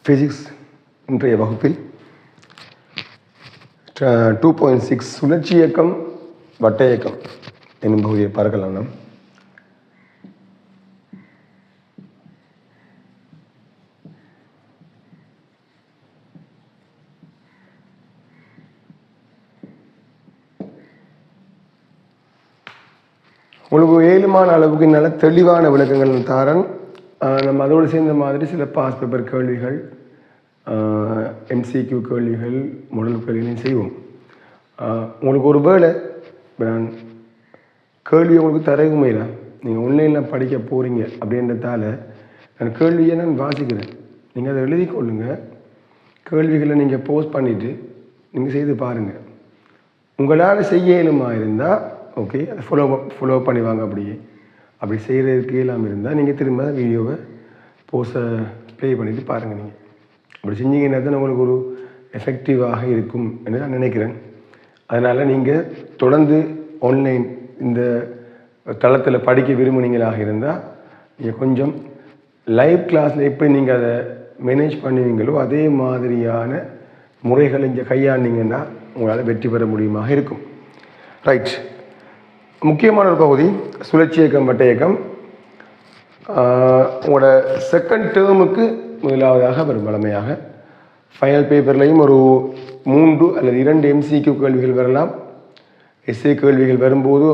Physics இன்றைய வகுப்பில் 2.6 சுழற்சி இயக்கம் வட்ட இயக்கம் என்னும் பகுதியை பார்க்கலாம். நாம் உங்களுக்கு ஏழுமான அளவுக்கு நல்ல தெளிவான விளக்கங்கள் தாரன். நம்ம அதோடு சேர்ந்த மாதிரி சில பாஸ் பேப்பர் கேள்விகள், MCQ கேள்விகள், மாடல் கேள்விகளையும் செய்வோம். உங்களுக்கு ஒரு வேளை நான் கேள்வி உங்களுக்கு தரவும் இல்லை, நீங்கள் ஆன்லைனில் படிக்க போகிறீங்க அப்படின்றதால நான் கேள்வியை நான் வாசிக்கிறேன். நீங்கள் அதை எழுதி கொள்ளுங்கள். கேள்விகளை நீங்கள் போஸ்ட் பண்ணிவிட்டு நீங்கள் செய்து பாருங்கள். உங்களால் செய்ய இயலுமா இருந்தால் ஓகே, அதை ஃபாலோ பண்ணி வாங்க. அப்படி செய்கிறதுக்கு இல்லாமல் இருந்தால் நீங்கள் திரும்ப வீடியோவை போஸ்ட்டை ப்ளே பண்ணிவிட்டு பாருங்கள். நீங்கள் அப்படி செஞ்சீங்கன்னா தான் உங்களுக்கு ஒரு எஃபெக்டிவாக இருக்கும் என்று நான் நினைக்கிறேன். அதனால் நீங்கள் தொடர்ந்து ஆன்லைன் இந்த தளத்தில் படிக்க விரும்புனீங்களாக இருந்தால் நீங்கள் கொஞ்சம் லைவ் கிளாஸில் எப்படி நீங்கள் அதை மேனேஜ் பண்ணுவீங்களோ அதே மாதிரியான முறைகளை இங்கே கையாண்டிங்கன்னா உங்களால் வெற்றி பெற முடியுமாக இருக்கும். ரைட், முக்கியமான ஒரு பகுதி சுழற்சி இயக்கம் வட்ட இயக்கம். உங்களோட செகண்ட் டேர்முக்கு முதலாவதாக வரும். வழமையாக ஃபைனல் பேப்பர்லையும் ஒரு 3 அல்லது 2 MCQ கேள்விகள் வரலாம். எஸ்ஏ கேள்விகள் வரும்போது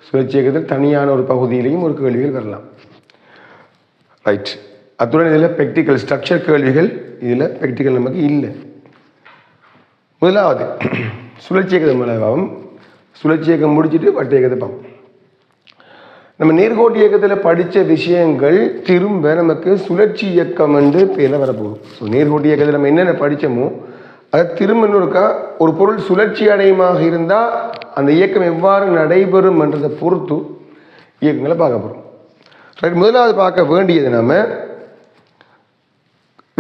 சுழற்சி இயக்கத்தில் தனியான ஒரு பகுதியிலையும் ஒரு கேள்விகள் வரலாம். ரைட், அத்துடன் இதில் ப்ராக்டிக்கல் ஸ்ட்ரக்சர் கேள்விகள், இதில் ப்ராக்டிக்கல் நமக்கு இல்லை. முதலாவது சுழற்சி இயக்கத்தின் மூலமாகவும் சுழற்சி இயக்கம் முடிச்சுட்டு வட்ட இயக்கத்தை பார்ப்போம். நம்ம நேர்கோட்டு இயக்கத்தில் படித்த விஷயங்கள் திரும்ப நமக்கு சுழற்சி இயக்கம் என்று பேரில் வரப்போகுது. ஸோ நேர்கோட்டு இயக்கத்தில் நம்ம என்னென்ன படித்தோமோ அதை திரும்ப இன்னொருக்கா ஒரு பொருள் சுழற்சி அடையமாக இருந்தால் அந்த இயக்கம் எவ்வாறு நடைபெறும் என்றதை பொறுத்து இயக்கங்களை பார்க்க போகிறோம். ரைட், முதலாவது பார்க்க வேண்டியது நம்ம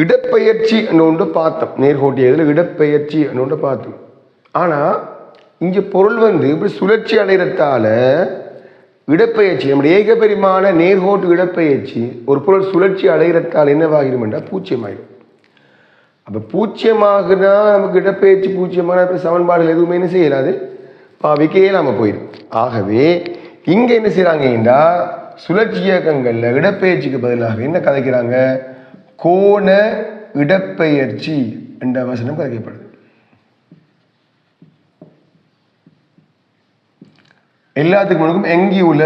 இடப்பெயர்ச்சி என்று ஒன்று பார்த்தோம். நேர்கோட்டு இயக்கத்தில் இடப்பெயர்ச்சி என்று ஒன்று பார்த்தோம். ஆனால் இங்கே பொருள் இப்படி சுழற்சி அடைகிறதால இடப்பெயர்ச்சி, நம்முடைய ஏகபரிமாண நேர்கோட்டு இடப்பெயர்ச்சி ஒரு பொருள் சுழற்சி அடைகிறதால் என்னவாகிடும் என்றால் பூச்சியமாகிடும். அப்போ பூச்சியமாகுனா நமக்கு இடப்பெயர்ச்சி பூச்சியமான சமன்பாடுகள் எதுவுமே என்ன செய்யலாது, பாவிக்கே இல்லாமல் போயிடும். ஆகவே இங்கே என்ன செய்கிறாங்கன்னா சுழற்சி இயக்கங்களில் இடப்பெயர்ச்சிக்கு பதிலாக என்ன கதைக்கிறாங்க, கோண இடப்பெயர்ச்சி என்ற வசனம் கதைக்கப்படுது. எல்லாத்துக்கும் முழுக்கும் எங்கியுல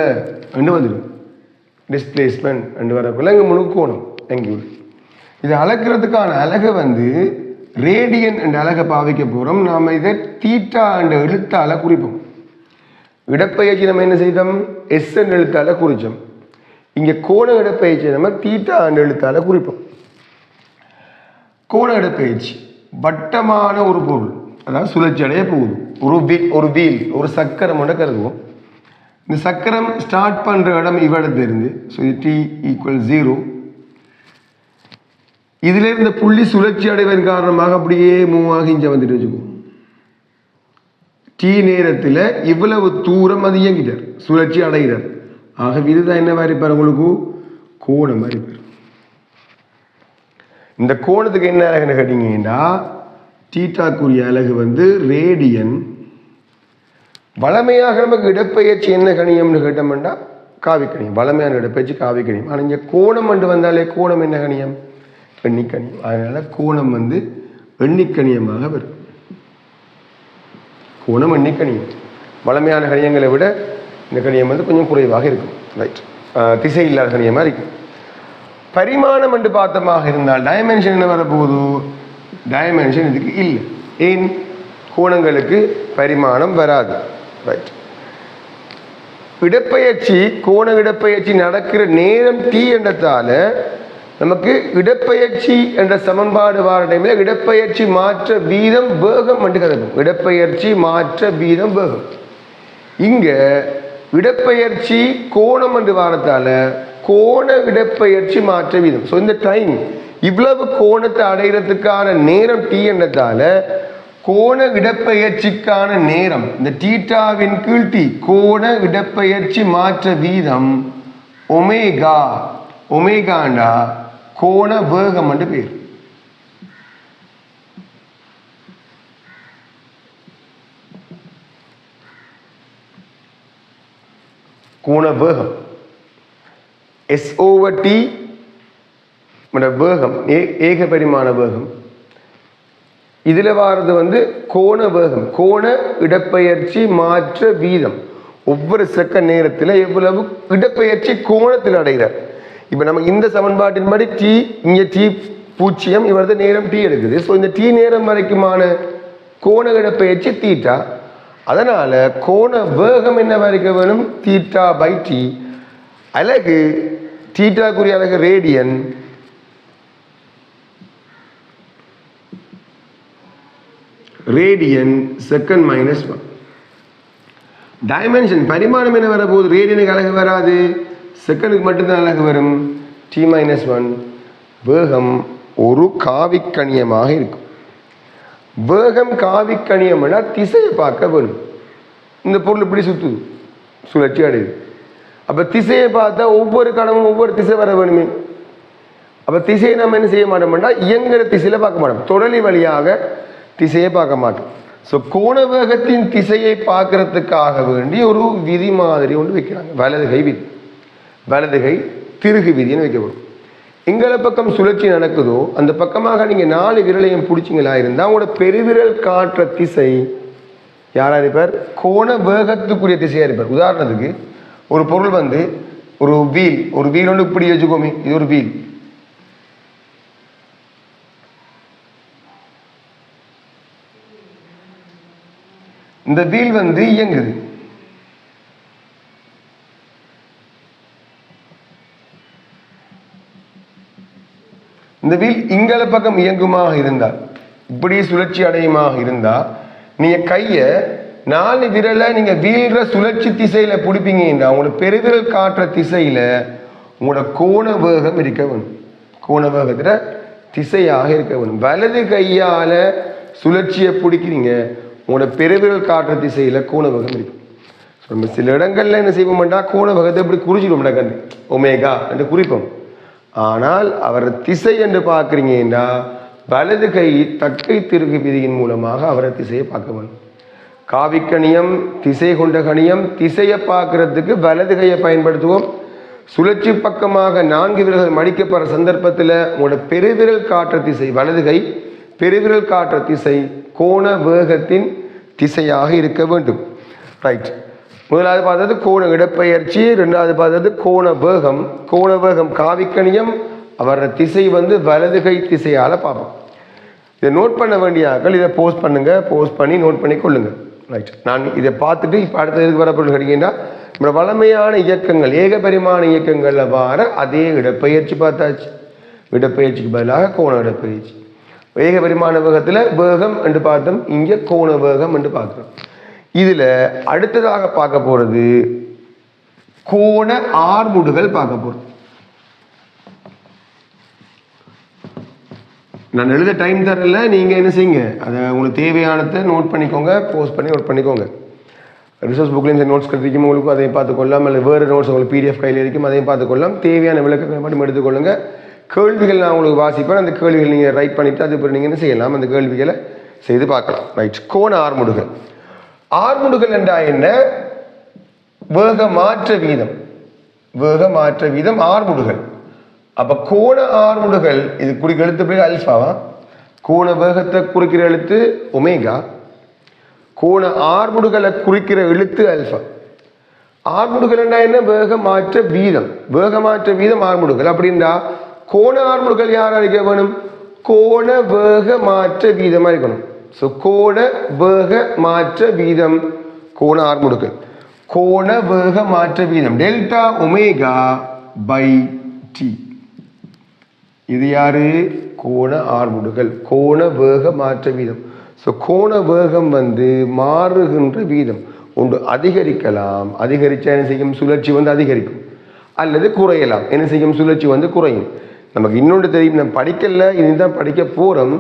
என்று வந்துடும். டிஸ்பிளேஸ்மெண்ட் என்று வரக்குள்ள இங்கே முழுக்க கோணம் எங்கியுல. இதை அளக்கிறதுக்கான அலகை ரேடியன் என்ற அலகை பாவிக்க போகிறோம். நாம் இதை தீட்டா என்ற எழுத்தால குறிப்போம். இடப்பெயர்ச்சி நம்ம என்ன செய்தோம், எஸ் என்ற எழுத்தால குறித்தோம். இங்கே கோண இடப்பெயர்ச்சி நம்ம தீட்டா என்ற எழுத்தால குறிப்போம். கோண இடப்பெயர்ச்சி வட்டமான ஒரு பொருள், அதாவது சுழற்சி அடைய போகுது. ஒரு வீல், ஒரு சக்கரம் ஒன்று கருதுவோம். இந்த சக்கரம் ஸ்டார்ட் பண்ணுற இடம் இவ்விடத்துல இருந்து, ஸோ T = 0. இதில் இருந்த புள்ளி சுழற்சி அடைவதன் காரணமாக அப்படியே மூவ் ஆகி இங்கே வந்துட்டு வச்சுக்குவோம். T நேரத்தில் இவ்வளவு தூரம் அது இயங்கிட்டார், சுழற்சி அடைகிறார். ஆகவே இதுதான் என்ன மாதிரி பாரு, உங்களுக்கு கோணம் மாதிரி பாரு. இந்த கோணத்துக்கு என்ன அழகுன்னு கேட்டீங்கன்னா தீட்டாக்குரிய அலகு ரேடியன். வளமையாக நமக்கு இடப்பெயர்ச்சி என்ன கணியம்னு கேட்டோம்னா காவி கணியம், வளமையான இடப்பெயர்ச்சி காவி கணியம். ஆனால் இங்கே கோணம் வந்தாலே கோணம் என்ன கணியம், எண்ணிக்கணியம். அதனால கோணம் எண்ணிக்கணியமாக வரும். கோணம் எண்ணிக்கணியம். வளமையான கணியங்களை விட இந்த கணியம் கொஞ்சம் குறைவாக இருக்கும். ரைட், திசை இல்லாத கணியமாக இருக்கும். பரிமாணம் என்று பார்த்தமாக இருந்தால் டைமென்ஷன் என்ன வரப்போகுது, டைமென்ஷன் இதுக்கு இல்லை. ஏன், கோணங்களுக்கு பரிமாணம் வராது. ரைட், இடப்பெயர்ச்சி கோண இடப்பெயர்ச்சி நடக்கிற நேரம் T என்றதால நமக்கு இடப்பெயர்ச்சி என்ற சமன்பாடு வார டைமில் இடப்பெயர்ச்சி மாற்ற வீதம் வேகம் என்று கருதும். இடப்பெயர்ச்சி மாற்ற வீதம் வேகம். இங்க இடப்பெயர்ச்சி கோணம் என்று வாரத்தால கோண இடப்பெயர்ச்சி மாற்ற வீதம். ஸோ இந்த டைம் இவ்வளவு கோணத்தை அடைகிறதுக்கான நேரம் T என்றதால கோண இடப்பெயர்ச்சிக்கான நேரம் இந்த தீட்டாவின் கீழ் T கோண இடப்பெயர்ச்சி மாற்ற வீதம் ஒமேகா. ஒமேகாண்டா கோண வேகம் என்று பேர். கோண வேகம் S/T வேகம், ஏக பரிமாண வேகம். இதுல வாரது கோண வேகம், கோண இடப்பெயர்ச்சி மாற்ற வீதம். ஒவ்வொரு செகண்ட் நேரத்தில் எவ்வளவு இடப்பெயர்ச்சி கோணத்தில் அடைகிறார். இப்ப நம்ம இந்த சமன்பாட்டின்படி டி, இங்க டி 0, இவரது நேரம் டி எடுக்குது. ஸோ இந்த டி நேரம் வரைக்குமான கோண இடப்பெயர்ச்சி தீட்டா. அதனால கோண வேகம் என்ன வரைக்க வேணும்? Theta by t. அலகு தீட்டாக்குரிய அலகு ரேடியன். Radian second -1. டைமென்ஷன் பரிமாணம் என்ன வரப்போகுது? ரேடியனுக்கு அலகு வராது, செகண்டுக்கு மட்டும்தான் அலகு வரும். T-1. வேகம் ஒரு காவிக்கணியமாக இருக்கும். வேகம் காவிக்கணியம்னா திசையை பார்க்க வேணும். இந்த பொருள் இப்படி சுற்றுது, சுழற்சி அடையுது. அப்போ திசையை பார்த்தா ஒவ்வொரு கணமும் ஒவ்வொரு திசை வர வேணுமே. அப்போ திசையை நம்ம என்ன செய்ய மாட்டோம்னா இயங்குற திசையில பார்க்க மாட்டோம், தொடலி வழியாக திசையை பார்க்க மாட்டோம். ஸோ கோண வேகத்தின் திசையை பார்க்கறதுக்காக வேண்டி ஒரு விதி மாதிரி ஒன்று வைக்கிறாங்க, வலதுகை விதி, வலதுகை திருகு விதின்னு வைக்கப்படும். எங்களை பக்கம் சுழற்சி நடக்குதோ அந்த பக்கமாக நீங்கள் 4 விரலையும் பிடிச்சிங்களா இருந்தால் உங்களோட பெருவிரல் காட்டுற திசை யாரா இருப்பார்? கோண வேகத்துக்குரிய திசையாக இருப்பார். உதாரணத்துக்கு ஒரு பொருள் ஒரு வீல், ஒரு வீல் ஒன்று இப்படி வச்சுக்கோமே, இது ஒரு வீல். இந்த வீல் இயங்குது. இந்த வீல் இங்கல பக்கம் இயங்குமாக இருந்தால், இப்படி சுழற்சி அடையுமாக இருந்தா, நீங்க கைய 4 விரலை நீங்க வீழ்ற சுழற்சி திசையில பிடிப்பீங்கன்னா உங்களோட பெருவிரல் காட்டுற திசையில உங்களோட கோண வேகம் இருக்க வேணும். கோண வேகத்துல திசையாக இருக்க வேணும். வலது கையால சுழற்சியை பிடிக்கிறீங்க, உங்களோட பெருவிரல் காட்டுற திசையில கோண வேகம் இருக்கும். நம்ம சில இடங்கள்ல என்ன செய்வோம்டா, கோண வேகத்தை எப்படி குறிச்சிடுவோம்டா, கண்டு ஒமேகா என்று குறிப்போம். ஆனால் அவர் திசை என்று பார்க்குறீங்கன்னா வலது கை தக்கை திருகு விதியின் மூலமாக அவரை திசையை பார்க்க வேண்டும். காவிக்கணியம் திசை கொண்ட கணியம், திசையை பார்க்கறதுக்கு வலது கையை பயன்படுத்துவோம். சுழற்சி பக்கமாக 4 விரல்கள் மடிக்கப்படுற சந்தர்ப்பத்தில் உங்களோட பெருவிரல் காற்ற திசை, வலது கை பெருவிரல் காற்ற திசை கோண வேகத்தின் திசையாக இருக்க வேண்டும். ரைட். முதலாவது பார்த்தது கோண இடப்பெயர்ச்சி, ரெண்டாவது பார்த்தது கோண வேகம். கோண வேகம் காவிக்கணியம், அவரோட திசை வலது கை திசையால பார்ப்போம். இதை நோட் பண்ண வேண்டிய ஆக்கள் இதை போஸ்ட் பண்ணுங்க, போஸ்ட் பண்ணி நோட் பண்ணி கொள்ளுங்க. ரைட். நான் இதை பார்த்துட்டு இப்போ அடுத்த இதுக்கு வரப்பொருள் கேட்டீங்கன்னா நம்ம வளமையான இயக்கங்கள், ஏக பரிமாண இயக்கங்கள்ல வார அதே இடப்பெயர்ச்சி பார்த்தாச்சு. இடப்பெயர்ச்சிக்கு பதிலாக கோண இடப்பெயர்ச்சி. ஏக பரிமாண வேகத்துல வேகம் என்று பார்த்தோம், இங்க கோண வேகம் என்று பார்க்கிறோம். இதுல அடுத்ததாக பார்க்க போறது கோண ஆர்முடுகள் பார்க்க போறோம். நான் எழுத டைம் தரல, நீங்க என்ன செய்யுங்க, அதை உங்களுக்கு தேவையானதை நோட் பண்ணிக்கோங்க, போஸ்ட் பண்ணி நோட் பண்ணிக்கோங்க. ரிசோர்ஸ் புக்லேயும் நோட்ஸ் கிடைக்கும் உங்களுக்கு, அதையும் பார்த்துக்கொள்ளலாம். அல்லது வேறு நோட்ஸ் உங்களுக்கு PDF கையில் இருக்கும், அதையும் பார்த்துக்கொள்ளலாம். தேவையான விளக்கங்களை மட்டும் எடுத்துக்கொள்ளுங்க. கேள்விகள் நான் உங்களுக்கு வாசிப்பேன், அந்த கேள்விகள் நீங்கள் ரைட் பண்ணிவிட்டு அதுக்கு நீங்கள் என்ன செய்யலாம், அந்த கேள்விகளை செய்து பார்க்கலாம். ரைட். கோண ஆர்முடுகள். ஆர்முடுகள் என்றா என்ன? வேக மாற்ற வீதம், வேக மாற்ற வீதம் ஆர்முடுகள். அப்ப கோண ஆர்முடுகள் இது குறிக்கிற எழுத்து பேர் அல்ஃபாவா? கோண வேகத்தை குறிக்கிற எழுத்து ஒமேகா, கோண ஆர்முடுகளை குறிக்கிற எழுத்து அல்ஃபா. ஆர்முடுகள் என்ன? வேக மாற்ற வீதம், வேக மாற்ற வீதம் ஆர்முடுகள். அப்படின்னா கோண ஆர்முடுகள் யாரா இருக்க வேணும்? கோண வேக மாற்ற வீதமா இருக்கணும். ஸோ கோண வேக மாற்ற வீதம் கோண ஆர்முடுகள். கோண வேக மாற்ற வீதம் டெல்டா ஒமேகா பை டி. இது யாரு? கோண ஆர்முடுகள், கோண வேக மாற்ற வீதம். ஸோ கோண வேகம் மாறுகின்ற வீதம் ஒன்று அதிகரிக்கலாம். அதிகரிச்சா என்ன செய்யும்? சுழற்சி அதிகரிக்கும். அல்லது குறையலாம். என்ன செய்யும்? சுழற்சி குறையும். நமக்கு இன்னொன்று தெரியும், நம்ம படிக்கல, இதுதான் படிக்க போறோம்.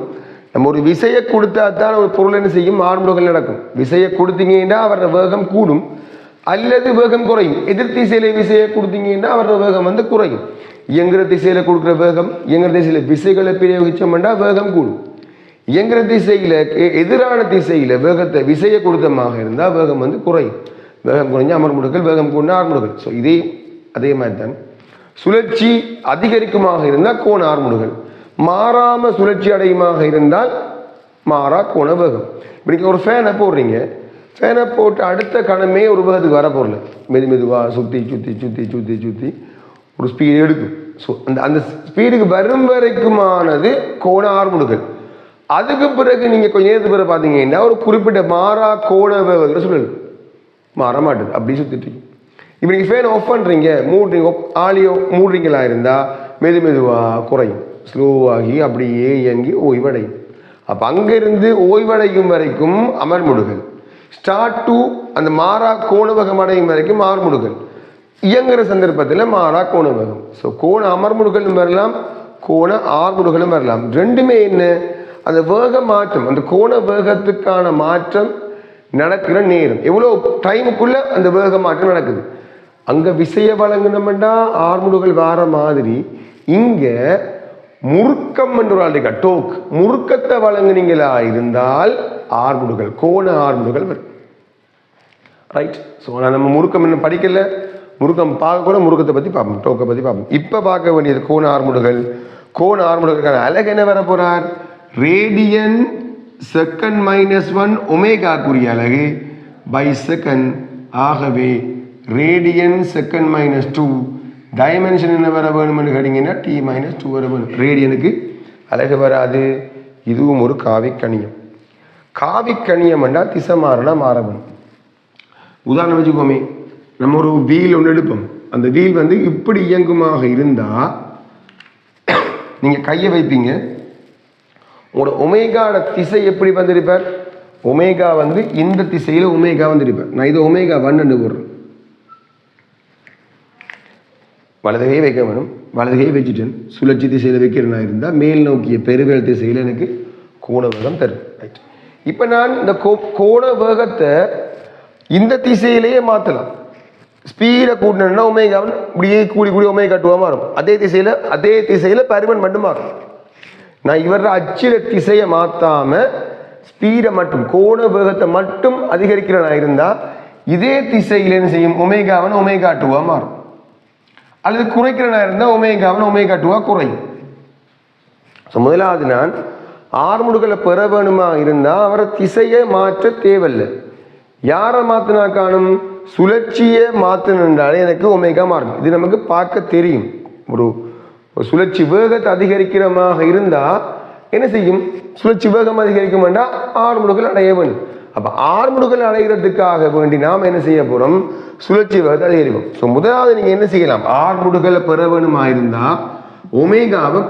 நம்ம ஒரு விசையை கொடுத்தா தான் ஒரு பொருள் என்ன செய்யும்? ஆர்முடுகள் நடக்கும். விசையை கொடுத்தீங்கன்னா அவரோட வேகம் கூடும். அல்லது வேகம் குறையும். எதிர் திசையில விசையை கொடுத்தீங்கன்னா அவரோட வேகம் வந்து குறையும். இயங்குற திசையில கொடுக்குற வேகம், இயங்குற திசையில விசைகளை பிரயோகிச்சோம்னா வேகம் கூடும். இயங்குற திசையில எதிரான திசையில வேகத்தை விசையை கொடுத்தமாக இருந்தால் வேகம் வந்து குறையும். வேகம் குறைஞ்ச அமர்முடுகள், வேகம் கூடின ஆர்முடுகள். ஸோ இதே அதே மாதிரி தான் சுழற்சி அதிகரிக்குமாக இருந்தால் கோண ஆர்முடுகள், மாறாம சுழற்சி அடையுமாக இருந்தால் மாறா கோண வேகம். இப்போ நீங்கள் ஒரு ஃபேனை போடுறீங்க, ஃபேனை போட்டு அடுத்த கணமே ஒரு வேகத்துக்கு வர போடல, மெதுவாக சுற்றி சுற்றி சுற்றி சுற்றி சுற்றி ஒரு ஸ்பீடு எடுக்கும். ஸோ அந்த ஸ்பீடுக்கு வரும் வரைக்குமானது கோண ஆர்முடுகள். அதுக்கு பிறகு நீங்கள் கொஞ்சம் நேரத்துக்கு பிறகு பார்த்தீங்கன்னா ஒரு குறிப்பிட்ட மாறா கோண வேகங்கிற சுழல் மாற மாட்டுது, அப்படி சுற்றிட்டு. இப்போ நீங்கள் ஃபேன் ஆஃப் பண்ணுறீங்க, மூடுறீங்க, ஆளியோ மூடுறீங்களா இருந்தால் மெதுவாக குறையும், ஸ்லோவாகி அப்படியே இயங்கி ஓய்வடையும். அப்போ அங்கிருந்து ஓய்வடையும் வரைக்கும் அமர்முடுகள், ஸ்டார்ட் டு அந்த மாறா கோண வேகம் அடையும் வரைக்கும் ஆர்முடுகள், இயங்குற சந்தர்ப்பத்தில் மாறா கோண வேகம். ஸோ கோண அமர்முடுகளும் வரலாம், கோண ஆர்முடுகளும் வரலாம். ரெண்டுமே என்ன, அந்த வேக மாற்றம், அந்த கோண வேகத்துக்கான மாற்றம் நடக்கிற நேரம், எவ்வளோ டைமுக்குள்ள அந்த வேக மாற்றம் நடக்குது. அங்கே விசைய வழங்கினோம்னா ஆர்முடுகள் வார மாதிரி இங்கே முறுக்கம் என்று ஒரு ஆளுக்கா டோக், முறுக்கத்தை வழங்குனீங்களா இருந்தால் ஆர்முடுகள், கோண ஆர்முடுகள் வரும். ரைட். ஸோ நான் நம்ம முறுக்கம் என்ன படிக்கல, முறுக்கம் பார்க்க கூட முறுக்கத்தை பற்றி பார்ப்போம், டோக்கை பற்றி பார்ப்போம். இப்போ பார்க்க வேண்டியது கோண ஆர்முடுகள். கோண ஆர்முடுகளுக்கான அழகு என்ன வர போறார், ரேடியன் செகண்ட் -1 ஒமேகாக்குரிய அலகு பை செகண்ட். ஆகவே ரேடியன் செகண்ட் -2 டைமென்ஷன் என்ன வர வேணும்னு கேட்டீங்கன்னா T-2 வர வேணும். ரேடியனுக்கு அலகு வராது. இதுவும் ஒரு காவிக்கணியம். காவிக்கணியம் என்றால் திசை மாறினா மாற வேணும். உதாரணம் வச்சுக்கோமே, நம்ம ஒரு வீல் ஒன்று எடுப்போம், அந்த வீல் வந்து இப்படி இயங்குமாக இருந்தால் நீங்கள் கையை வைப்பீங்க, உங்களோட ஒமேகாவோட திசை எப்படி வந்திருப்பார், ஒமேகா வந்து இந்த திசையில் ஒமேகா வந்திருப்பார். நான் இது ஒமேகா 1 போடுறேன், வலதுகையை வைக்க வேணும், வலதுகையை வச்சுட்டேன். சுழற்சி திசையில் வைக்கிறேன்னா இருந்தால் மேல் நோக்கிய பெருவேல் திசையில் எனக்கு கோண வேகம் தரும். ரைட். இப்போ நான் இந்த கோண வேகத்தை இந்த திசையிலேயே மாற்றலாம். ஸ்பீடை கூட்டினா ஒமேகா இப்படியே கூடி ஒமேகா 2 மாறும். அதே திசையில் பருமன் மட்டும் மாறும். நான் இவர அச்சில திசையை மாற்றாம ஸ்பீடை மட்டும் கோண வேகத்தை மட்டும் அதிகரிக்கிறனா இருந்தா இதே திசையில் என்ன செய்யும், ஒமேகாவன் ஒமேகா 2 மாறும். அல்லது குறைக்கிறனா இருந்தால் ஒமேகாவன் ஒமேகா 2 குறையும். ஸோ முதலாவது நான் ஆர்முடுகளை பெற வேணுமா இருந்தால் அவரை திசையை மாற்ற தேவையில்லை. யாரை மாற்றினா காணும், சுழற்சியை மாற்றினாலே எனக்கு ஒமேகா மாறும். இது நமக்கு பார்க்க தெரியும். ஒரு சுழற்சி வேகத்தை அதிகரிக்கிறமாக இருந்தால் என்ன செய்யும், சுழற்சி வேகம் அதிகரிக்கும் வேண்டாம், ஆர்முடுகள் அடைய வேண்டும். அப்போ ஆர்முடுகள் அடைகிறதுக்காக வேண்டி நாம் என்ன செய்ய போகிறோம், சுழற்சி வேகத்தை அதிகரிக்கும். ஸோ முதலாவது நீங்கள் என்ன செய்யலாம், ஆர்முடுகளை பெற வேணுமா இருந்தால் ஒமேகாவை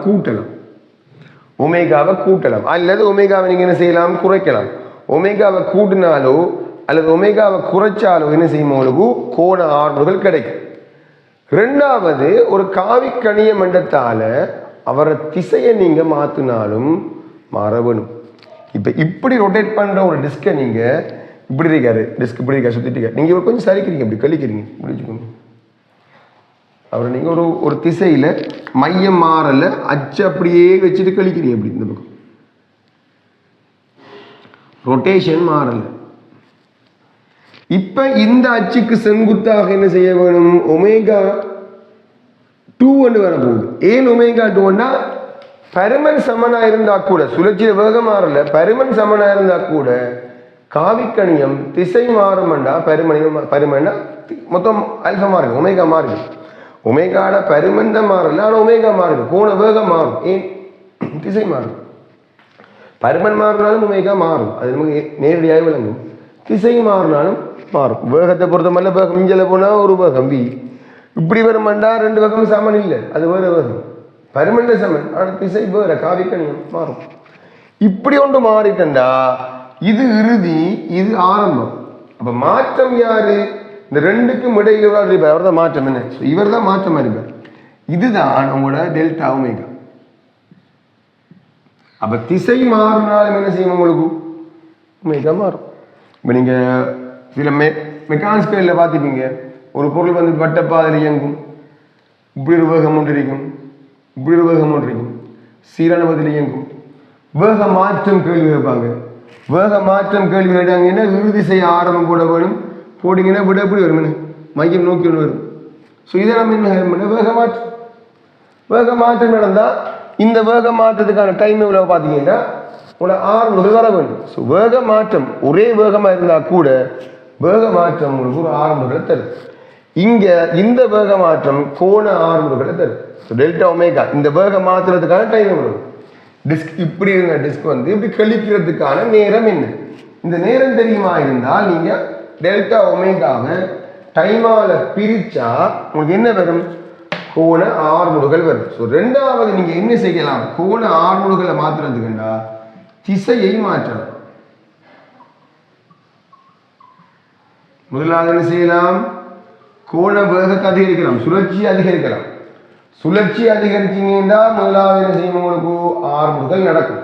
கூட்டலாம், அல்லது ஒமேகாவை நீங்கள் என்ன செய்யலாம், குறைக்கலாம். ஒமேகாவை கூட்டினாலோ அல்லது ஒமேகாவை குறைச்சாலோ என்ன செய்யும், உங்களுக்கு கோண ஆர்முடுகள் கிடைக்கும். ரெண்டாவது, ஒரு காவிக்கணிய மண்டத்தால அவரை திசையை நீங்க மாத்தினாலும் மாறவணும். இப்ப இப்படி ரொட்டேட் பண்ற ஒரு டிஸ்கை நீங்க இப்படி இருக்காரு, டிஸ்க் இப்படி இருக்கா சுத்திட்டு இருக்காரு, நீங்க கொஞ்சம் சரிக்கிறீங்க, இப்படி கழிக்கிறீங்க, முடிச்சுக்கோங்க. அவரை நீங்க ஒரு திசையில மையம் மாறல, அச்சு அப்படியே வச்சுட்டு கழிக்கிறீங்க. அப்படி இந்த பக்கம் ரொட்டேஷன் மாறல. இப்ப இந்த அச்சுக்கு செங்குத்தாக என்ன செய்ய வேணும், ஒமேகா 2 வரப்போகுது. ஏன் ஒமேகா 2ன்னா பருமன் சமனா இருந்தா கூட, சுழற்சிய வேகம் மாறல, பருமன் சமனா இருந்தா கூட காவிக்கணியம் திசை மாறும்டா, பருமன்னா மொத்தம் அல்பா மாறுது, ஒமேகா மாறுது. ஒமேகாட பருமன் தான் மாறல, ஆனால் ஒமேகா மாறுது, கோண வேகம் மாறும். ஏன், திசை மாறும். பருமன் மாறினாலும் ஒமேகா மாறும், அது நமக்கு நேரடியாக விளங்கும். திசை மாறினாலும் மாறும். வேகத்தை பொறுத்த மாதிரி வேகம் இஞ்சல போனால் ஒரு வேகம் வி, இப்படி வருமாண்டா ரெண்டு வேகம் சமன் இல்லை, அது வேறு வேகம். பருமன் சமன், ஆனால் திசை வேற, காவிக்கணியம் மாறும். இப்படி ஒன்று மாறிட்டா இது இறுதி, இது ஆரம்பம். அப்ப மாற்றம் யாரு, இந்த ரெண்டுக்கும் இடையில இருப்பார், அவர் தான் மாற்றம். என்ன, இவர் தான் மாற்றம் இருப்பார். இதுதான் உங்களோட டெல்டா ஒமேகா. அப்ப திசை மாறினாலும் என்ன செய்யும், உங்களுக்கு ஒமேகா மாறும். இப்போ நீங்கள் சில மெக்கானிக்ஸ் ஸ்கேலில் பார்த்துப்பீங்க, ஒரு பொருள் வந்து வட்டப்பாதையில் இயங்கும், இப்படி ஒரு வேகம் ஒன்று இருக்கும், இப்படி ஒரு வேகம் ஒன்று இருக்கும், சீரான பதில் இயங்கும். வேக மாற்றம் கேள்வி கேட்பாங்க. வேக மாற்றம் கேள்வி கேட்டாங்கன்னா இறுதி செய்ய ஆரம்பம் போட வேணும், போட்டிங்கன்னா விட எப்படி வரும், மையம் நோக்கி ஒன்று வரும். ஸோ இதை நம்ம என்ன வேக மாற்றம். வேக மாற்றம் நடந்தால் இந்த வேக மாற்றத்துக்கான டைம் எவ்வளோ பார்த்தீங்கன்னா உங்களை 6 முதல் வர வேண்டும். ஸோ வேக மாற்றம் ஒரே வேகமாக இருந்தால் கூட வேக மாற்றம் உங்களுக்கு ஒரு 6 முதல் தரும். இங்கே இந்த வேக மாற்றம் கோண 6 முதல் தரும். ஸோ டெல்டா ஒமேகா இந்த வேக மாற்றுறதுக்கான டைம் எவ்வளோ. டிஸ்க் இப்படி இருந்த டிஸ்க் வந்து இப்படி கழிக்கிறதுக்கான நேரம் என்ன, இந்த நேரம் தெரியுமா இருந்தால் நீங்கள் டெல்டா ஒமேகாவை டைமால பிரிச்சா உங்களுக்கு என்ன வரும், கோண 6 முடுகள் வரும். ஸோ ரெண்டாவது நீங்க என்ன செய்யலாம், கோண 6 முடுகளை மாற்றுறதுக்குண்டா திசையை மாற்றலாம். முதலாவது என்ன செய்யலாம், கோண வேகத்தை அதிகரிக்கலாம், சுழற்சி அதிகரிக்கலாம். சுழற்சி அதிகரிச்சீங்கன்னா முதலாவது என்ன செய்யும், உங்களுக்கு 6 முடுகள் நடக்கும்.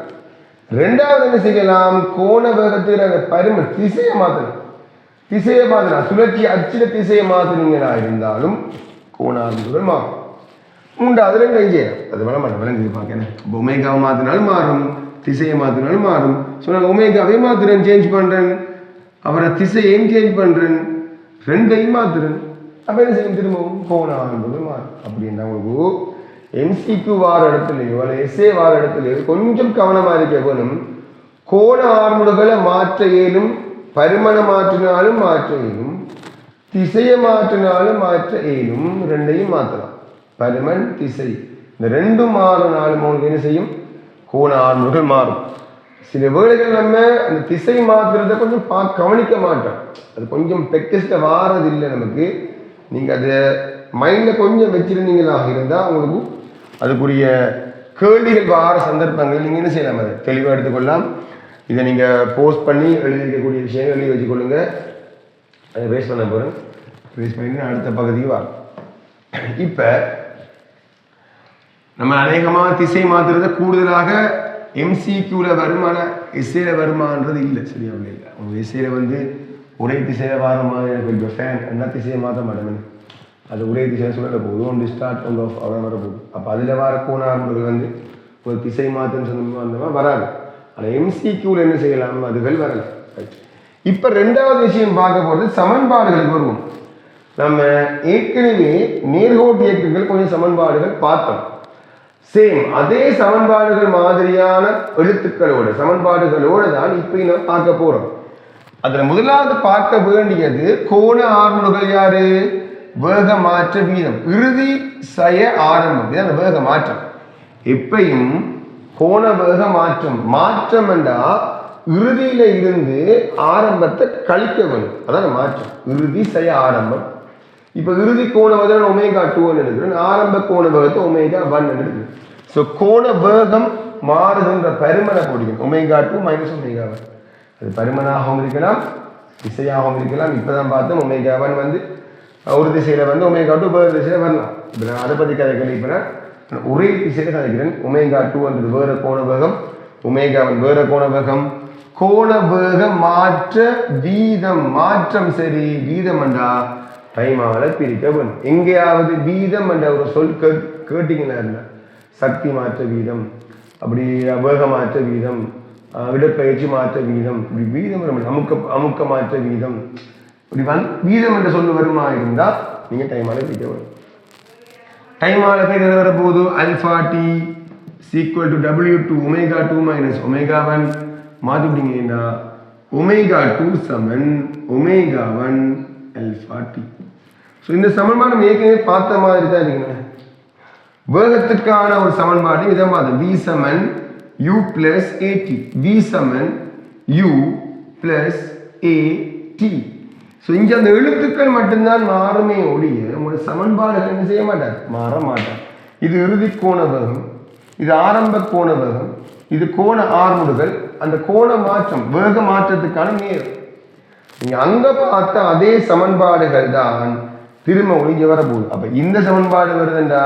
ரெண்டாவது என்ன செய்யலாம், கோண வேகத்தில் பரும திசையை மாற்றணும். திசையை மாற்றலாம், சுழற்சி அச்சில திசையை மாற்றினீங்களா இருந்தாலும் கோண 6 முடுகள் மாறும். மூன்றாவது ரெண்டு செய்யலாம், அது விளங்குது பார்க்கணும். ஒமேகாவை மாற்றினாலும் மாறும், திசையை மாற்றினாலும் மாறும். ஸோ நான் ஒமேகாவை மாற்றுறேன், சேஞ்ச் பண்ணுறேன், அப்புறம் திசையையும் சேஞ்ச் பண்ணுறேன், ரெண்டையும் மாற்றுறேன். அப்போ என்ன செய்யும், திரும்பவும் கோண 6 முடுகள் மாறும். அப்படின்னா உங்களுக்கு எம்சிக்யூ வார இடத்துலையோ அல்ல எஸ்ஏ வார இடத்துலையோ கொஞ்சம் கவனமாக இருக்க வேணும். கோண 6 முடுகளை மாற்ற இயலும், பருமனை மாற்றினாலும் மாற்ற இயலும், திசையை மாற்றினாலும் மாற்ற இயலும், ரெண்டையும் மாற்றலாம். பருமன் திசை இந்த ரெண்டும் மாறினாலும் உங்களுக்கு என்ன செய்யும், கோண 6 முடுகள் மாறும். சில வேளைகள் நம்ம அந்த திசை மாற்றுறத கொஞ்சம் கவனிக்க மாட்டோம், அது கொஞ்சம் ப்ராக்டிஸ்ல வாரதில்லை நமக்கு. நீங்கள் அதை மைண்டில் கொஞ்சம் வச்சிருந்தீங்களாக இருந்தால் உங்களுக்கு அதுக்குரிய கேள்விகள் வார சந்தர்ப்பங்கள் நீங்கள் என்ன செய்யலாம், அதை தெளிவாக எடுத்துக்கொள்ளலாம். இதை நீங்கள் போஸ்ட் பண்ணி எழுதிக்கக்கூடிய விஷயங்கள் எழுதி வச்சுக்கொள்ளுங்க. அதை வேஸ்ட் பண்ண போகிறேன், வேஸ்ட் பண்ணி அடுத்த பகுதிக்கு வரும். இப்போ நம்ம அநேகமாக திசை மாற்றுறத கூடுதலாக எம்சிக்யூவில் வருமான எஸ்ஏல வருமானது இல்லை, சரியா இல்லை. அவங்க எஸ்ஏல வந்து ஒரே திசையில் வர மாதிரி எனக்கு இப்போ ஃபேன் என்ன திசையை மாற்ற மாட்டேன், அது ஒரே திசையை சொல்ல போகுது, ஒன்று ஸ்டார்ட் ஒன்று ஆஃப் அவ்வளோ வர போகுது. அப்போ அதில் வர கோண 6 முடுகள் வந்து ஒரு திசை மாற்றுன்னு சொன்னோம் அந்த மாதிரி வராது. ஆனால் எம்சிக்யூவில் என்ன செய்யலாம், அதுகள் வரல. இப்போ ரெண்டாவது விஷயம் பார்க்க போகிறது சமன்பாடுகளுக்கு வருவோம். நம்ம ஏற்கனவே நேர்கோட்டு இயக்கங்கள் கொஞ்சம் சமன்பாடுகள் பார்த்தோம். சேம் அதே சமன்பாடுகள் மாதிரியான எழுத்துக்களோட சமன்பாடுகளோடு தான் இப்போ நம்ம பார்க்க போகிறோம். அதில் முதலாவது பார்க்க வேண்டியது கோண 6 முடுகள் யாரு, வேக மாற்ற வீதம், இறுதி செய்ய ஆரம்பம், இதான் வேக மாற்றம். எப்பையும் கோண வேக மாற்றம் மாற்றம் என்றா இறுதியில இருந்து ஆரம்பத்தை கழிக்க வேணும், அதான் மாற்றம். இறுதி செய்ய ஆரம்பம். இப்போ இறுதி கோண வேகம் ஒமேகா 2 எடுக்கிறேன், ஆரம்ப கோண வேகத்தை ஒமேகா 1 எடுக்கிறேன். ஸோ கோண வேகம் மாறுகின்ற பருமனை போடுகிறேன், ஒமேகா 2 மைனஸ் ஒமேகா 1. அது பருமனாகவும் இருக்கலாம், திசையாகவும் இருக்கலாம். இப்போதான் பார்த்தோம் ஒமேகா 1 வந்து ஒரு திசையில வந்து ஒமேகா 2 வேறு திசையில வரலாம். இப்போ நான் அதை பற்றி கதைக்கிறேன். இப்போ நான் ஒரே திசையில கதைக்கிறேன். ஒமேகா 2 வேற கோண வேகம், ஒமேகா 1 வேற கோண வேகம். கோண வேக மாற்ற வீதம் மாற்றம், சரி வீதம் என்றா டைமால பிரிக்க வேணும். எங்கேயாவது வீதம் என்ற ஒரு சொல் கேட்டீங்கன்னா இருந்தா சக்தி மாற்ற வீதம், அப்படி வேக மாற்ற வீதம், இடப்பெயர்ச்சி மாற்ற வீதம், இப்படி வீதம் அமுக்க மாற்ற வீதம், இப்படி வீதம் என்ற சொல்லு வருமா இருந்தால் நீங்க டைமால பிரிக்க வேணும். டைமால பேர் எது வர போகுது, alpha t equal to W2 omega 2 minus omega 1 மாற்றிவிட்டீங்கன்னா ஒமேகா 2 சமன் ஒமேகா 1 அல்ஃபா டி. ஸோ இந்த சமன்பாடு நம்ம ஏற்கனவே பார்த்த மாதிரி தான் இருக்குங்க. வேகத்துக்கான ஒரு சமன்பாடு இதை மாதிரி v சமன் u பிளஸ் ஏடி, v சமன் u பிளஸ் ஏடி. ஸோ இங்கே அந்த எழுத்துக்கள் மட்டும்தான் மாறுமே ஒழிய உங்களோட சமன்பாடுகள் என்ன செய்ய மாட்டார், மாற மாட்டார். இது இறுதி கோண வேகம், இது ஆரம்ப கோண வேகம், இது கோண 6 முடுகள். அந்த கோண மாற்றம் வேக மாற்றத்துக்கான நேரம் நீங்க அங்க பார்த்த அதே சமன்பாடுகள் தான் திரும்ப ஒழிஞ்சு வர போகுது. அப்ப இந்த சமன்பாடு வருதுண்டா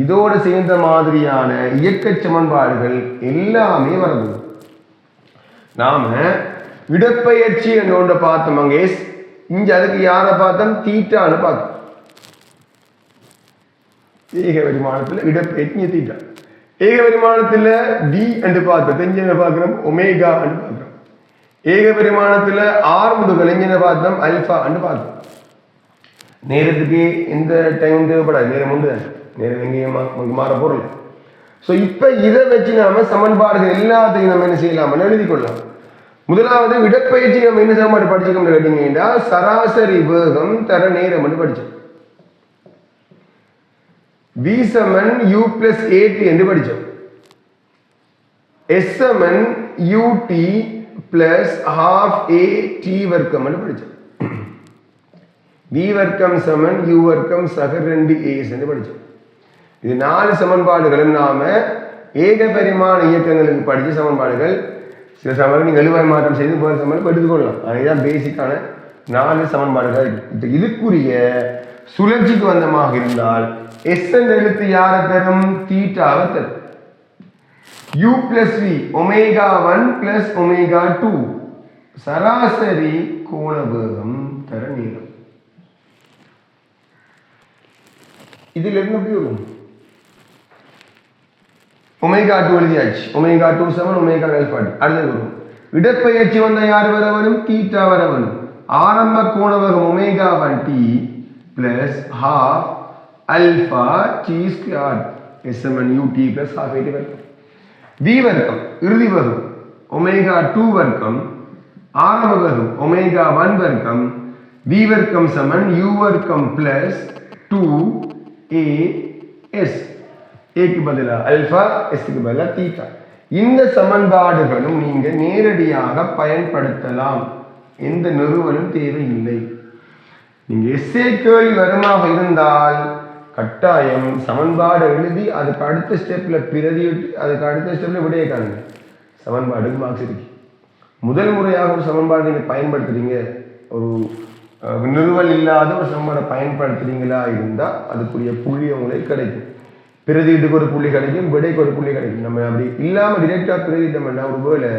இதோட சேர்ந்த மாதிரியான இயக்க சமன்பாடுகள் எல்லாமே வரப்போகுது. நாம இடப்பெயர்ச்சி என்ற ஒன்றை பார்த்தோம். அங்கே இங்க அதுக்கு யாரை பார்த்தோம் தீட்டான்னு பார்த்தோம். ஏக பரிமாணத்தில் இடப்பெயர்ச்சி தீட்டா. ஏக பரிமாணத்தில் டி என்று பார்த்தோம். தெரிஞ்ச பார்க்கிறோம் ஒமேகா என்று பார்க்கிறோம். ஏக பரிமாணத்தில் ஆர் முடுகள் எங்கே பார்த்தோம் அல்பா என்று பார்த்தோம். நேரத்துக்கு எந்த டைம் தேவைப்படாது, நேரம் உண்டு, நேரம் எங்கேயும் மாற பொருள். ஸோ இப்போ இதை வச்சு நாம சமன்பாடுகள் எல்லாத்தையும் நம்ம என்ன செய்யலாம் எழுதி கொள்ளலாம். முதலாவது இடப்பெயர்ச்சி நம்ம என்ன சமன்பாடு படிச்சுக்கோம்னு கேட்டீங்கன்னா சராசரி வேகம் தர நேரம் என்று படிச்சோம். v Saman u plus at என்று படிச்சோம். s Saman ut plus half at வர்க்கம் என்று படிச்சோம். v வர்க்கம் சமன் u வர்க்கம் சக 2as என்று படிச்சோம். இது 4 சமன்பாடுகளும் நாம ஏக பரிமாண இயக்கங்களுக்கு படிச்ச சமன்பாடுகள். சில சமன்பாடு நீங்க எழுவாய் மாற்றம் செய்து போகிற சமன்பாடு எடுத்துக்கொள்ளலாம். அதுதான் பேசிக்கான 4 சமன்பாடுகள். இதுக்குரிய சுழற்சிக்கு வந்தமாக இருந்தால் s என்ற எழுத்து யாரை தரும் தீட்டாவை தரும். u plus v omega 1 plus omega 2 சராசரி கோண வேகம் தர நீளம். இதில் என்ன வரும் ஒமேகா 2 எழுதியாச்சு. ஒமேகா 2 சமன் ஒமேகா ஆல்பா. அடுத்தது வரும் இடப்பெயர்ச்சி வந்த யார் வர வரும் தீட்டா வர வரும். ஆரம்ப கோண வேகம் omega 1 t plus half alpha t squared s Saman ut plus half at வர்க்கம். v வர்க்கம் இறுதி வேகம் ஒமேகா 2 வர்க்கம் ஆரம்ப வேகம் ஒமேகா 1 வர்க்கம் v வர்க்கம் சமன் u வர்க்கம் plus 2as ஏக்கு பதிலா அல்பா எஸ்க்கு பதிலா தீட்டா. இந்த சமன்பாடுகளும் நீங்க நேரடியாக பயன்படுத்தலாம், எந்த நிறுவனம் தேவையில்லை. நீங்க எஸ்ஏ கேள்வி வருமாக இருந்தால் கட்டாயம் சமன்பாடு எழுதி அதுக்கு அடுத்த ஸ்டெப்ல பிரதியிட்டு அதுக்கு அடுத்த ஸ்டெப்ல விடைய காணுங்க. சமன்பாடுக்கு மார்க்ஸ் இருக்கு. முதல் முறையாக ஒரு சமன்பாடு நீங்க பயன்படுத்துறீங்க, ஒரு நிறுவல் இல்லாத ஒரு சமன்பாடை பயன்படுத்துறீங்களா இருந்தா அதுக்குரிய புள்ளி உங்களுக்கு கிடைக்கும். பிரதியிட்டுக்கு ஒரு புள்ளி கிடைக்கும், விடைக்கு ஒரு புள்ளி கிடைக்கும். நம்ம அப்படி இல்லாம டிரெக்டா பிரதியிட்டோம்னா ஒரு வேளை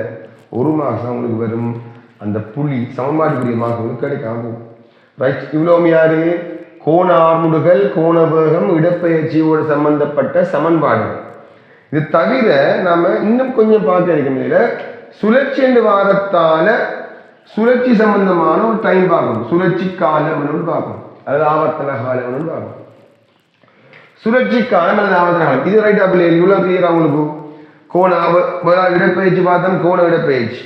ஒரு மார்க்ஸ் உங்களுக்கு வரும், அந்த புள்ளி சமன்பாடுக்குரிய மார்க்ஸ் உங்களுக்கு கிடைக்காம போகும். ரைட், இவ்வளவு யாரு கோண ஆர்முடுகள் கோண வேகம் இடப்பெயர்ச்சியோடு சம்பந்தப்பட்ட சமன்பாடுகள். இது தவிர நாம இன்னும் கொஞ்சம் பார்க்க இருக்க சுழற்சி என்று வாரத்தால சுழற்சி சம்பந்தமான ஒரு டைம் பார்க்கணும். சுழற்சி காலம் பார்க்கணும், அதாவது ஆவர்த்தன காலம் பார்க்கணும். சுழற்சி காலம் அல்லது ஆவர்த்தன காலம் இது ரைட் அப்படி இவ்வளவு கிளியரா உங்களுக்கு கோண இடப்பெயர்ச்சி பார்த்தோம், கோண இடப்பெயர்ச்சி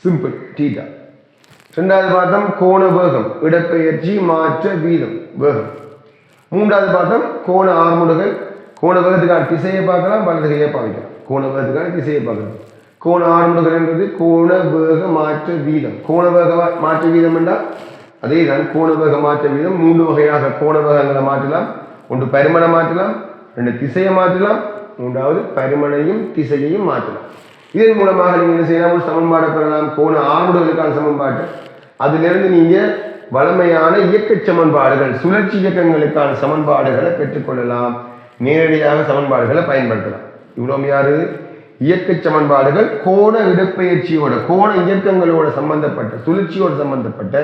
சிம்பிள் தீட்டா. ரெண்டாவது பார்த்தோம் கோண வேகம் இடப்பெயர்ச்சி மாற்ற வீதம் வேகம். மூன்றாவது பார்த்தோம் கோண ஆர்முடுகள் கோண வேகத்துக்கான திசையை பார்க்கலாம், பல திசையை பாவிக்கலாம். கோண வேகத்துக்கான திசையை பார்க்கலாம். கோண ஆர்முடுகள் என்பது கோண வேக மாற்ற வீதம். கோண வேக மாற்ற வீதம் என்றால் அதே தான் கோண வேக மாற்ற வீதம். 3 வகையாக கோண வேகங்களை மாற்றலாம். ஒன்று பரிமண மாற்றலாம், 2 திசையை மாற்றலாம், 3வது பரிமணையும் திசையையும் மாற்றலாம். இதன் மூலமாக நீங்க என்ன செய்யலாம், ஒரு சமன்பாடை பெறலாம். கோண ஆர்முடுகளுக்கான சமன்பாடு, அதிலிருந்து நீங்க வலிமையான இயக்க சமன்பாடுகள் சுழற்சி இயக்கங்களுக்கான சமன்பாடுகளை பெற்றுக்கொள்ளலாம். நேரடியாக சமன்பாடுகளை பயன்படுத்தலாம். இவ்வளவு யாரு இயக்க சமன்பாடுகள் கோண இடப்பெயர்ச்சியோட கோண இயக்கங்களோட சம்பந்தப்பட்ட சுழற்சியோட சம்பந்தப்பட்ட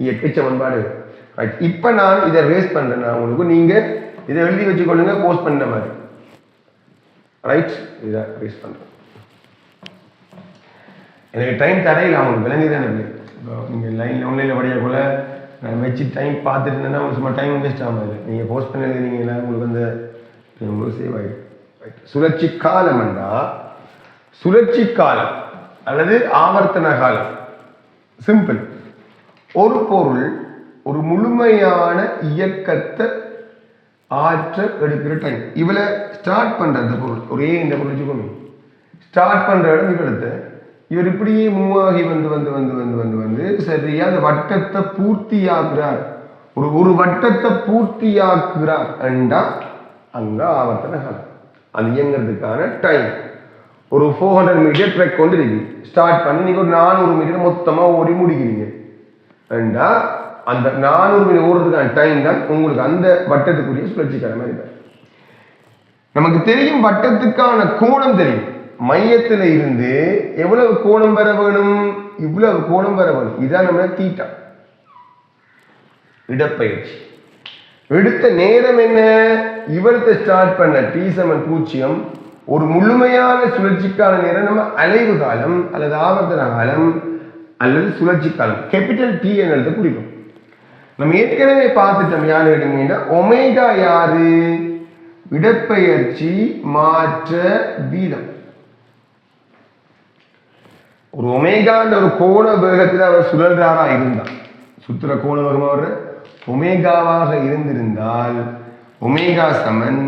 இயக்க சமன்பாடுகள். இப்ப நான் இதை ரேஸ் பண்றேன், உங்களுக்கு நீங்க இதை எழுதி வச்சுக்கொள்ளுங்க போஸ்ட் பண்ண மாதிரி. ரைட், இதை ரேஸ் பண்றேன். எனக்கு டைம் தரையில் அவங்களுக்கு விளங்குதான் இல்லை. நீங்க லைன்ல ஆன்லைன்ல படிக்க கூட நான் வச்சு டைம் பார்த்துட்டு இருந்தேன்னா உங்களுக்கு சும்மா டைம் வேஸ்ட் ஆகாது. நீங்க போஸ்ட் பண்ணி எழுதினீங்கன்னா உங்களுக்கு அந்த உங்களுக்கு சேவ் ஆகிடும். சுழற்சி காலம் என்றா சுழற்சி காலம் அல்லது ஆவர்த்தன காலம் சிம்பிள். ஒரு பொருள் ஒரு முழுமையான இயக்கத்தை ஆற்ற எடுக்கிற டைம். இவளை ஸ்டார்ட் பண்ற அந்த பொருள் ஒரே இந்த பொருள் வச்சுக்கோங்க. ஸ்டார்ட் பண்ற இடம் இவளத்தை இவர் இப்படியே மூவ் ஆகி வந்து வந்து வந்து வந்து வந்து வந்து சரியா அந்த வட்டத்தை பூர்த்தியாக்குறார். ஒரு வட்டத்தை பூர்த்தியாக்குறார் என்றா அங்க ஆவர்த்தன காலம். அது இயங்கிறதுக்கான டைம். ஒரு 400 மீட்டர் ட்ரெக் கொண்டு இருக்கு. ஸ்டார்ட் பண்ணி நீங்க ஒரு 400 மீட்டர் மொத்தமா ஓடி முடிக்கிறீங்க என்றா அந்த 400 மீட்டர் ஓடுறதுக்கான டைம் தான் உங்களுக்கு அந்த வட்டத்துக்குரிய சுழற்சிக்கான மாதிரி. நமக்கு தெரியும் வட்டத்துக்கான கோணம் தெரியும். மையத்துல இருந்து எவ்வளவு கோணம் வர வேணும், இவ்வளவு கோணம் வர வேணும். இதான் நம்ம தீட்டா. இடப்பெயர்ச்சி. எடுத்த நேரம் என்ன? இவரத்தை ஸ்டார்ட் பண்ண t=0 ஒரு முழுமையான சுழற்சிக்கான நேரம் நம்ம அலைவு காலம் அல்லது ஆவர்த்தன காலம் அல்லது சுழற்சி காலம் கேபிட்டல் டி என்னது குறிக்கும். நம்ம ஏற்கனவே பார்த்துட்டோம். யாரு எடுங்கன்னா ஒமேகா யாரு? இடப்பெயர்ச்சி மாற்ற வீதம். ஒரு ஒமேகான்ற ஒரு கோண வேகத்தில் அவர் சுழல்றாரா இருந்தார், சுத்துற கோண வேகம் அவர் ஒமேகாவாக இருந்திருந்தால் ஒமேகா சமன்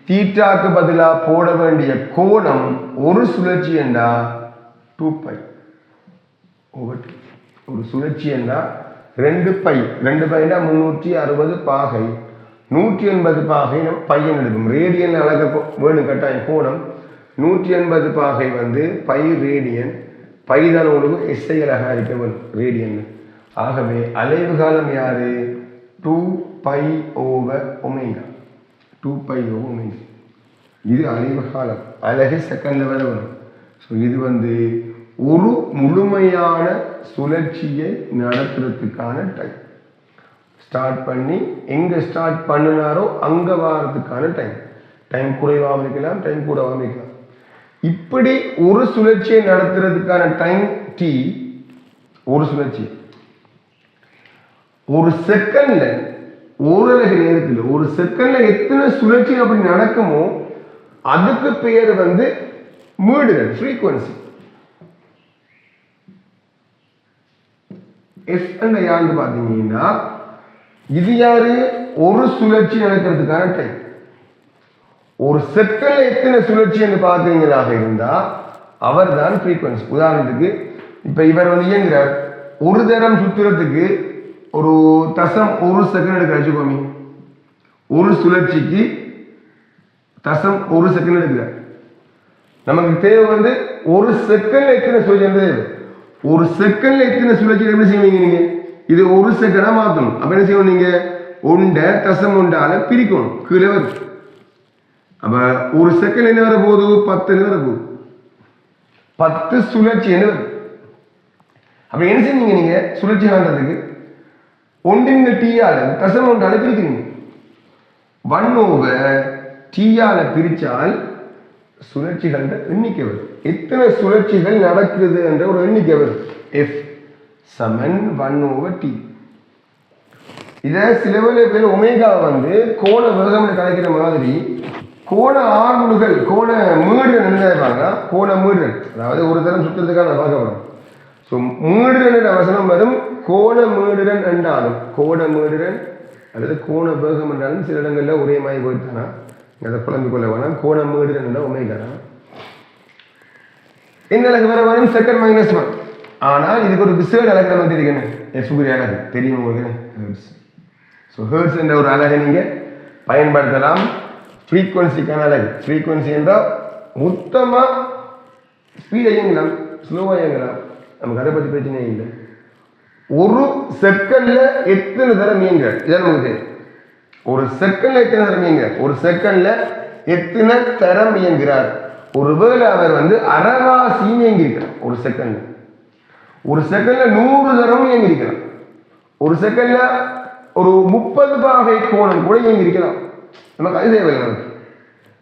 தீட்டாக்கு பதிலாக போட வேண்டிய கோணம் ஒரு சுழற்சி என்றா 2π/2. ஒரு சுழற்சி என்றா 2π. 2π 360 பாகை 180 பாகை நம்ம பையன் எடுக்கும். ரேடியன் அழக வேணும் கட்டாயம். கோணம் 180 பாகை வந்து பை ரேடியன். பை தான் உங்களுக்கு எஸ்ஐ அழகா இருக்க வேணும் ரேடியன். ஆகவே அலைவு காலம் யாரு? 2π/ω. 2π/ω. இது அலைவு காலம். அலகு செகண்ட்ல வர வரும். ஸோ இது வந்து ஒரு முழுமையான சுழற்சியை நடத்துறதுக்கான டைம். ஸ்டார்ட் பண்ணி எங்க ஸ்டார்ட் பண்ணினாரோ அங்க வாரத்துக்கான டைம். டைம் குறைவாக இருக்கலாம், டைம் கூடவாக இருக்கலாம். இப்படி ஒரு சுழற்சியை நடத்துறதுக்கான டைம் டி. ஒரு சுழற்சி ஒரு செகண்ட்ல ஓரலகு நேரத்தில் ஒரு செகண்ட்ல எத்தனை சுழற்சி அப்படி நடக்குமோ அதுக்கு பெயர் வந்து மீடுதல், ஃப்ரீக்வன்சி. எஃப் என்ற யாரு பாத்தீங்கன்னா இது யாரு? ஒரு சுழற்சி நடக்கிறதுக்கான டைம். ஒரு செகண்ட்ல எத்தனை சுழற்சி என்று பாக்குறீங்களாக இருந்தா அவர் தான் ஃப்ரீக்வன்சி. உதாரணத்துக்கு இப்ப இவர் வந்து இயங்குறார். ஒரு தரம் சுத்துறதுக்கு ஒரு தசம் ஒரு செகண்ட் எடுக்க வச்சுக்கோங்க. ஒரு சுழற்சிக்கு தசம் ஒரு செகண்ட் எடுக்கிறார். நமக்கு தேவை வந்து ஒரு செகண்ட்ல எத்தனை சுழற்சி. ஒரு செகண்ட்ல எத்தனை சுழற்சி எப்படி செய்வீங்க நீங்க? இது ஒரு செகண்டா மாத்தணும். அப்ப என்ன செய்யணும்? நீங்க ஒண்ட தசம் ஒன்றால பிரிக்கணும். கீழே வரும். அப்ப ஒரு செகண்ட் என்ன வர போகுது? 10 வர போகுது. 10 சுழற்சி என்ன வரும்? அப்ப என்ன செய்வீங்க நீங்க சுழற்சி காண்றதுக்கு? ஒன்றின் டீயால தசம் ஒன்றால பிரிக்கிறீங்க. 1/t பிரிச்சால் சுழற்சிகள் எண்ணிக்கை வரும். எத்தனை சுழற்சிகள் நடக்குது என்ற ஒரு எண்ணிக்கை வரும். F சமன் 1/t. இத சில வேளை ஒமேகா வந்து கோண வேகம் கலைக்கிற மாதிரி கோண ஆர்முகள் கோண மீடுகள் என்ன? கோண மீடுகள், அதாவது ஒரு தரம் சுற்றுறதுக்காக பார்க்க வரும். ஸோ மீடுடன் வசனம் வரும். கோண மீடுடன் என்றாலும் கோண மீடுடன் அல்லது கோண வேகம் என்றாலும் சில இடங்கள்ல ஒரே மாதிரி போயிட்டானா அதை குழம்பு கொள்ள வேணாம். கோண மீடுடன் என்ற ஒமேகா இந்த அழகு வர வரும் செகண்ட் -1. ஆனால் இதுக்கு ஒரு விசேட அழகு நம்ம தெரியும். எஃப்குரிய அழகு தெரியும் உங்களுக்கு. ஸோ ஹெர்ட்ஸ் என்ற ஒரு அழகை நீங்க பயன்படுத்தலாம். ஃப்ரீக்வன்சிக்கான அழகு. ஃப்ரீக்வன்சி என்றால் மொத்தமா ஸ்பீட் இயங்கலாம், ஸ்லோவா இயங்கலாம். நமக்கு அதை பற்றி பிரச்சனை இல்லை. ஒரு செகண்ட்ல எத்தனை தரம் இயங்குறார் இதான் நமக்கு தெரியும். ஒரு செகண்ட்ல எத்தனை தரம் இயங்குறார்? ஒரு செகண்ட்ல எத்தனை தரம் இயங்குகிறார்? ஒருவேளை அவர் வந்து அரைவாசி இயங்கியிருக்கிறார். ஒரு செகண்ட்ல 100 தரம் இயங்கியிருக்கிறார். ஒரு செகண்ட்ல ஒரு 30 பாகை கோணம் கூட இயங்கியிருக்கலாம். நமக்கு அது தேவையில்லை.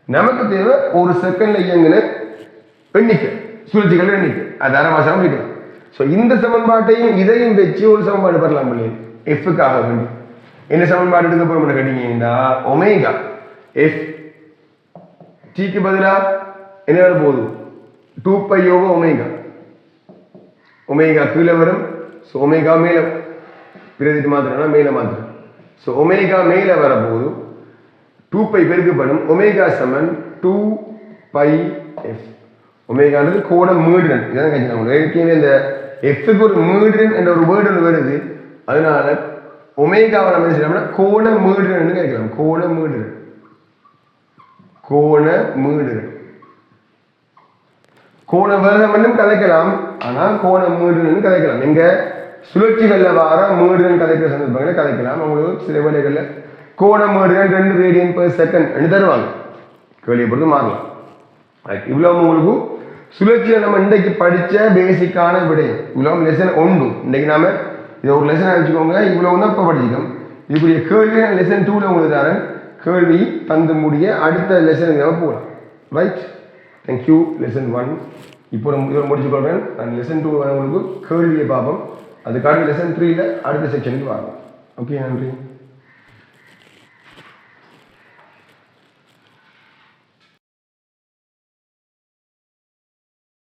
நமக்கு தேவை ஒரு செகண்ட்ல இயங்குன எண்ணிக்கை, சுழற்சிகள் எண்ணிக்கை. அது அரைவாசம் இருக்கலாம். ஸோ இந்த சமன்பாட்டையும் இதையும் வச்சு ஒரு சமன்பாடு பெறலாம் இல்லையா? எஃப்க்காக வேண்டி என்ன சமன்பாடு எடுக்க போறோம் கேட்டீங்கன்னா ஒமேகா எஃப் டிக்கு பதிலா என்ன வர போகுது? 2π/ω. ஒமேகா கீழே வரும். ஸோ ஒமேகா மேல பிரதிட்டு மாத்திரம்னா மேல மாத்திரம். ஸோ ஒமேகா மேல வர போகுது. 2π பெருக்கப்படும். ஒமேகா சமன் 2πf. ஒமேகான்றது கோண மீடுடன். இதான் கேட்கணும். ஏற்கனவே இந்த எஃப்க்கு ஒரு மீடுடன் என்ற ஒரு வேர்டு ஒன்று வருது. அதனால ஒமேகாவை நம்ம என்ன செய்யலாம்னா கோண மீடுடன் கேட்கலாம். கோண மீடுடன், கோண மீடுடன். கோண வேகம் கதைக்கலாம். ஆனால் கோண மீடுடன் கதைக்கலாம். எங்க சுழற்சிகள்ல வார மீடுடன் கதைக்கிற சந்தர்ப்பங்களை கதைக்கலாம். அவங்களுக்கு சில வேலைகள்ல கோண மீடுடன் 2 ரேடியன்/செகண்ட் தருவாங்க. கேள்வியை பொறுத்து மாறலாம். இவ்வளவு உங்களுக்கு சுழற்சியை நம்ம இன்றைக்கு படிச்ச பேசிக்கான விடயம். இவ்வளவு லெசன் 1. இன்றைக்கு நாம இதை ஒரு லெசன் வச்சுக்கோங்க. இவ்வளவு தான் இப்போ படிச்சிட்டோம். இதுக்குரிய கேள்வி நான் லெசன் 2ல உங்களுக்கு தரேன். கேள்வி தந்து முடிய அடுத்த லெசனுக்கு போகலாம். Right, thank you. லெசன் 1 இப்போ நம்ம முடிச்சுக்கொள்கிறேன். நான் லெசன் 2 உங்களுக்கு கேள்வியை பார்ப்போம். அதுக்காக லெசன் 3ல அடுத்த செக்ஷனுக்கு வரலாம். ஓகே, நன்றி.